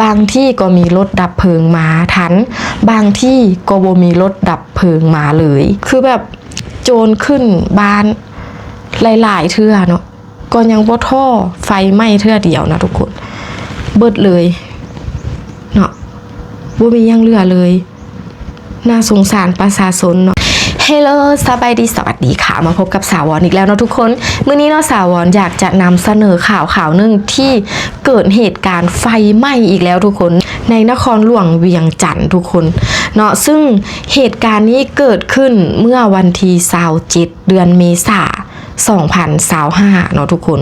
บางที่ก็มีรถดับเพลิงมาทันบางที่ก็บ่มีรถดับเพลิงมาเลยคือแบบโจรขึ้นบ้านหลายๆเทื่อเนาะก็ยังบ่ท่อไฟไหม้เทื่อเดียวนะทุกคนเบิดเลยเนาะบ่มียังเหลือเลยน่าสงสารประชาชนเนาะเฮลโลสบายดีสวัสดีค่ะมาพบกับสาววอนอีกแล้วเนาะทุกคนมื้อนี้เนาะสาววอนอยากจะนำเสนอข่าวหนึ่งที่เกิดเหตุการณ์ไฟไหม้อีกแล้วทุกคนในนครหลวงเวียงจันทร์ทุกคนเนาะซึ่งเหตุการณ์นี้เกิดขึ้นเมื่อวันที่27เดือนเมษายน2025เนาะทุกคน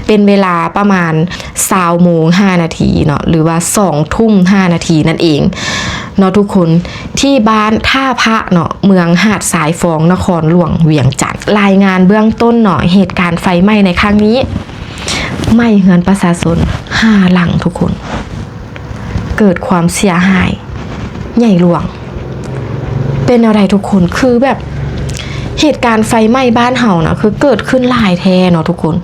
เป็นเวลาประมาณ20โมง5นาทีเนาะหรือว่า2ทุ่ม5นาทีนั่นเองเนาะทุกคนที่บ้านท่าพระเนาะเมืองหาดสายฟองนครหลวงเวียงจันทร์รายงานเบื้องต้นเนาะเหตุการณ์ไฟไหม้ในครั้งนี้ไหม้เฮือนประชาชน5หลังทุกคนเกิดความเสียหายใหญ่หลวงเป็นอะไรทุกคนคือแบบเหตุการณ์ไฟไหม้บ้านเฮานะคือเกิดขึ้นหลายแท้เนาะทุกคน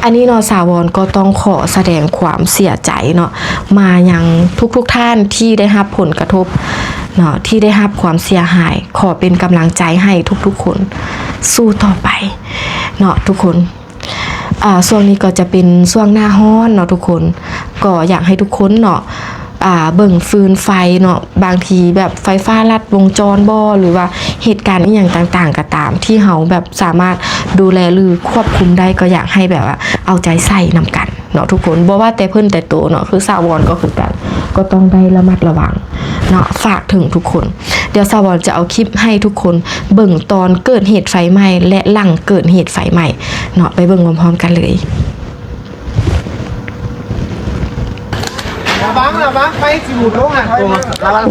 อันนี้เนาะสาวรก็ต้องขอแสดงความเสียใจเนาะมายังทุกท่านที่ได้รับผลกระทบเนาะที่ได้รับความเสียหายขอเป็นกำลังใจให้ทุกคนสู้ต่อไปเนาะทุกคนช่วงนี้ก็จะเป็นช่วงหน้าร้อนเนาะทุกคนก็อยากให้ทุกคนเนาะเบิ่งฟืนไฟเนาะบางทีแบบไฟฟ้าลัดวงจรบ่หรือว่าเหตุการณ์อย่างต่างๆก็ตามที่เฮาแบบสามารถดูแลหรือควบคุมได้ก็อยากให้แบบว่าเอาใจใส่นำกันเนาะทุกคนบ่ว่าแต่เพิ่นแต่โตเนาะคือสาวรก็คือกันก็ต้องได้ระมัดระวังเนาะฝากถึงทุกคนเดี๋ยวสาวรจะเอาคลิปให้ทุกคนเบิ่งตอนเกิดเหตุไฟไหม้และหลังเกิดเหตุไฟไหม้เนาะไปเบิ่งพร้อมๆกันเลยระวังไฟสิบุดลงอ่ะระวัง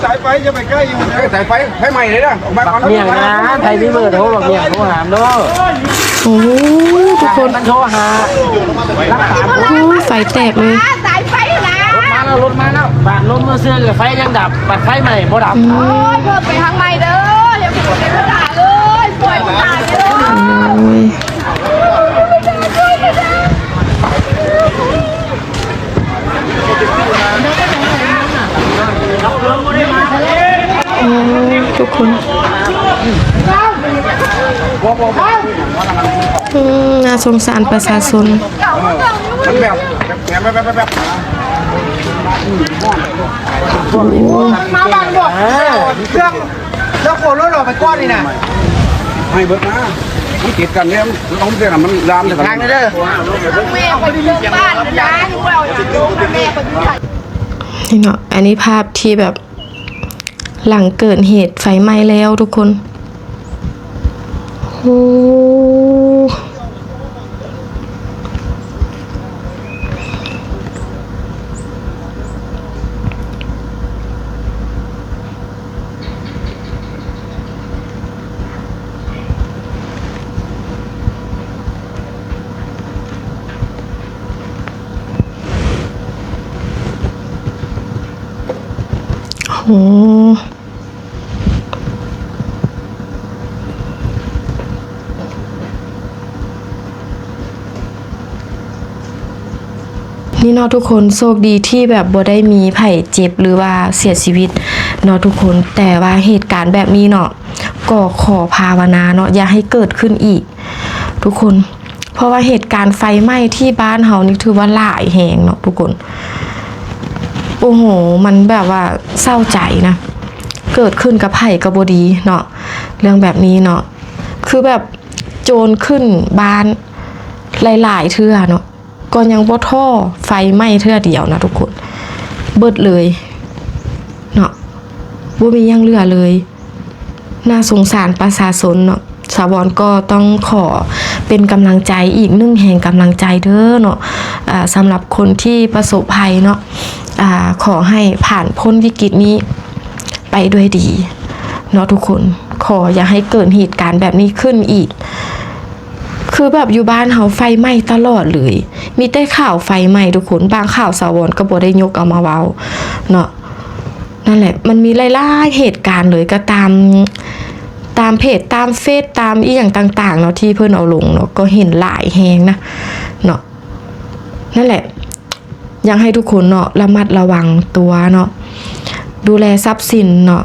สายไฟจะไปใกล้อยู่สายไฟใหม่เลยนะออกมาก่อนเนี่ยนะไทยพี่เบิร์ดโทรบอกเนี่ยโทรหามด้วยโอ้ทุกคนมันโทรหาไฟแตกเลยสายไฟนะรถมาแล้วบาดลมเมื่อเสื้อกับไฟยังดับบัดไฟใหม่บ่ดับโอ้ยเพิ่มไปทางใหม่เด้ออย่าไปกดในกระดาษเลยปล่อยกระดาษเด้ทุกคนน่าสงสารประชาชนมันแบบมาบ้านบอกเครื่องแล้วโครถเราไปก้อนนี่นะให้เบิกนะมันติดกันเนี่ยต้องเรียกมันรามทางนี้เด้อแม่ไปเรื่องบ้านนะที่เราอยากรู้แม่ไปดูนี่เนาะอันนี้ภาพที่แบบหลังเกิดเหตุไฟไหม้แล้วทุกคนโอ้โหนี่เนาะทุกคนโชคดีที่แบบบ่ได้มีไผเจ็บหรือว่าเสียชีวิตเนาะทุกคนแต่ว่าเหตุการณ์แบบนี้เนาะก็ขอภาวนาเนาะอย่าให้เกิดขึ้นอีกทุกคนเพราะว่าเหตุการณ์ไฟไหม้ที่บ้านเฮานี่ถือว่าหลายแหงเนาะทุกคนโอ้โหมันแบบว่าเศร้าใจนะเกิดขึ้นกับไผ่กับบ่ดีเนาะเรื่องแบบนี้เนาะคือแบบโจรขึ้นบ้านหลายๆเทื่อเนาะก็ยังบ่ท่อไฟไหม้เทื่อเดียวนะทุกคนเบิดเลยเนาะบ่มียังเหลือเลยน่าสงสารประชาชนเนาะสาวรก็ต้องขอเป็นกำลังใจอีก1แห่งกำลังใจเด้อเนาะสำหรับคนที่ประสบภัยเนาะขอให้ผ่านพ้นวิกฤตนี้ไปด้วยดีเนาะทุกคนขออย่าให้เกิดเหตุการณ์แบบนี้ขึ้นอีกคือแบบอยู่บ้านเฮาไฟไหม้ตลอดเลยมีแต่ข่าวไฟไหม้ทุกคนบางข่าวสาวรก็บ่ได้ยกเอามาเว้าเนาะนั่นแหละมันมีหลายๆเหตุการณ์เลยก็ตามเพจตามเฟซตามอีหยังต่างๆเนาะที่เพิ่นเอาลงเนาะก็เห็นหลายแฮงนะเนาะนั่นแหละ อยากให้ทุกคนเนาะระมัดระวังตัวเนาะดูแลทรัพย์สินเนาะ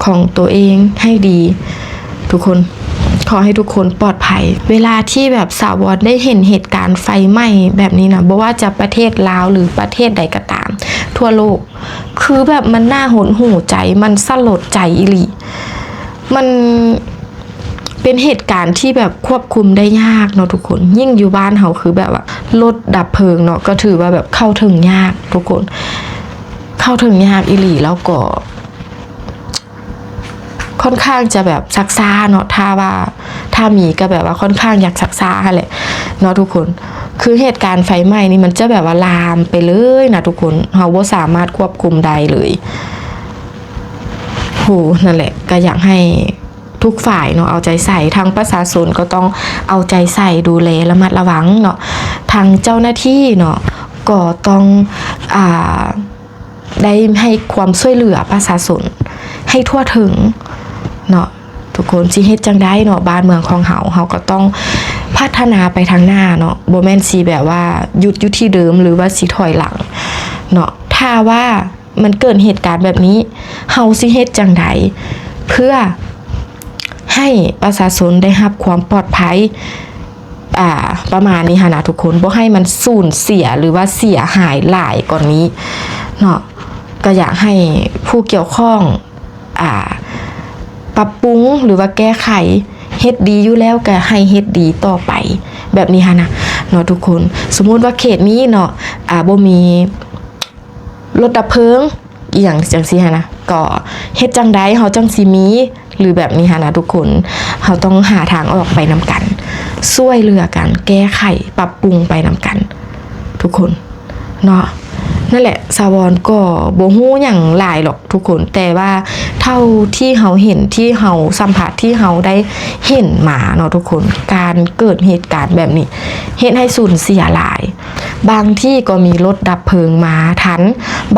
ของตัวเองให้ดี ทุกคนขอให้ทุกคนปลอดภัยเวลาที่แบบสาวได้เห็นเหตุการณ์ไฟไหม้แบบนี้นะบ่ว่าจะประเทศลาวหรือประเทศใดก็ตามทั่วโลกคือแบบมันน่าหดหู่ใจมันสลดใจอีหลีมันเป็นเหตุการณ์ที่แบบควบคุมได้ยากเนาะทุกคนยิ่งอยู่บ้านเฮาคือแบบว่ารถดับเพลิงเนาะก็ถือว่าแบบเข้าถึงยากทุกคนเข้าถึงยากอีหลีแล้วก็ค่อนข้างจะแบบซักซ่าเนาะถ้ามีก็แบบว่าค่อนข้างอยากซักซ่าแหละเนาะทุกคนคือเหตุการณ์ไฟไหม้นี่มันจะแบบว่าลามไปเลยนะทุกคนเราบ่สามารถควบคุมได้เลยโหนั่นแหละก็อยากให้ทุกฝ่ายเนาะเอาใจใส่ทางประชาชนก็ต้องเอาใจใส่ดูแลระมัดระวังเนาะทางเจ้าหน้าที่เนาะก็ต้องได้ให้ความช่วยเหลือประชาชนให้ทั่วถึงเนาะทุกคนสิเฮ็ดจังได้เนาะบ้านเมืองของเฮาก็ต้องพัฒนาไปทางหน้าเนาะบ่แม่นสิแบบว่าหยุดอยู่ที่เดิมหรือว่าสิถอยหลังเนาะถ้าว่ามันเกิดเหตุการณ์แบบนี้เฮาสิเฮ็ดจังไดเพื่อให้ประชาชนได้รับความปลอดภัยประมาณนี้ค่ะนะทุกคนบ่ให้มันสูญเสียหรือว่าเสียหายหลายกว่านี้เนาะก็อยากให้ผู้เกี่ยวข้องปรับปรุงหรือว่าแก้ไขเฮ็ดดีอยู่แล้วก็ให้เฮ็ดดีต่อไปแบบนี้ค่ะนะเนาะทุกคนสมมุติว่าเขตนี้เนาะบ่มีรถดับเพลิงอีหยังจังซี่ค่ะนะก็เฮ็ดจังได๋เฮาจังสิมีหรือแบบนี้ค่ะนะทุกคนเฮาต้องหาทางออกไปนำกันช่วยเหลือกันแก้ไขปรับปรุงไปนำกันทุกคนเนาะนั่นแหละสาวรก็บ่ฮู้หยังหลายหรอกทุกคนแต่ว่าเท่าที่เฮาเห็นที่เฮาสัมผัสที่เฮาได้เห็นมาเนาะทุกคนการเกิดเหตุการณ์แบบนี้เฮ็ดให้สูญเสียหลายบางที่ก็มีรถดับเพลิงมาทัน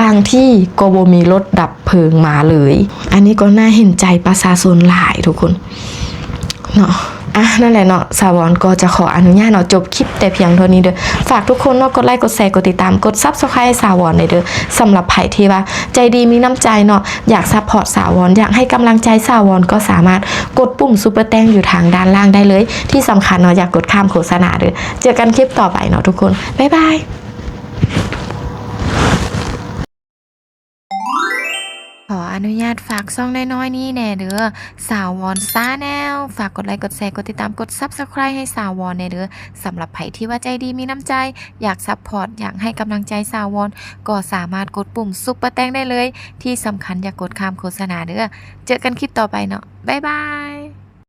บางที่ก็บ่มีรถดับเพลิงมาเลยอันนี้ก็น่าเห็นใจประชาชนหลายทุกคนเนาะนั่นแหละเนาะสาวรก็จะขออนุญาตเนาะจบคลิปแต่เพียงเท่านี้เด้อฝากทุกคนเนาะกดไลค์กดแชร์กดติดตามกด Subscribe ให้สาวรเด้อสำหรับไผที่ว่าใจดีมีน้ำใจเนาะอยากซัพพอร์ตสาวรอยากให้กำลังใจสาวรก็สามารถกดปุ่มซุปเปอร์แตงอยู่ทางด้านล่างได้เลยที่สำคัญเนาะอยากกดข้ามโฆษณาเด้อเจอกันคลิปต่อไปเนาะทุกคนบ๊ายบายขออนุญาตฝากช่องน้อยๆนี้แน่เด้อสาววอนซ่าแนวฝากกดไลค์กดแชร์กดติดตามกด Subscribe ให้สาววอนแน่เด้อสำหรับไผที่ว่าใจดีมีน้ำใจอยากซัพพอร์ตอยากให้กำลังใจสาววอนก็สามารถกดปุ่มซุปเปอร์แตงได้เลยที่สำคัญอย่ากดข้ามโฆษณาเด้อเจอกันคลิปต่อไปเนาะบ๊ายบาย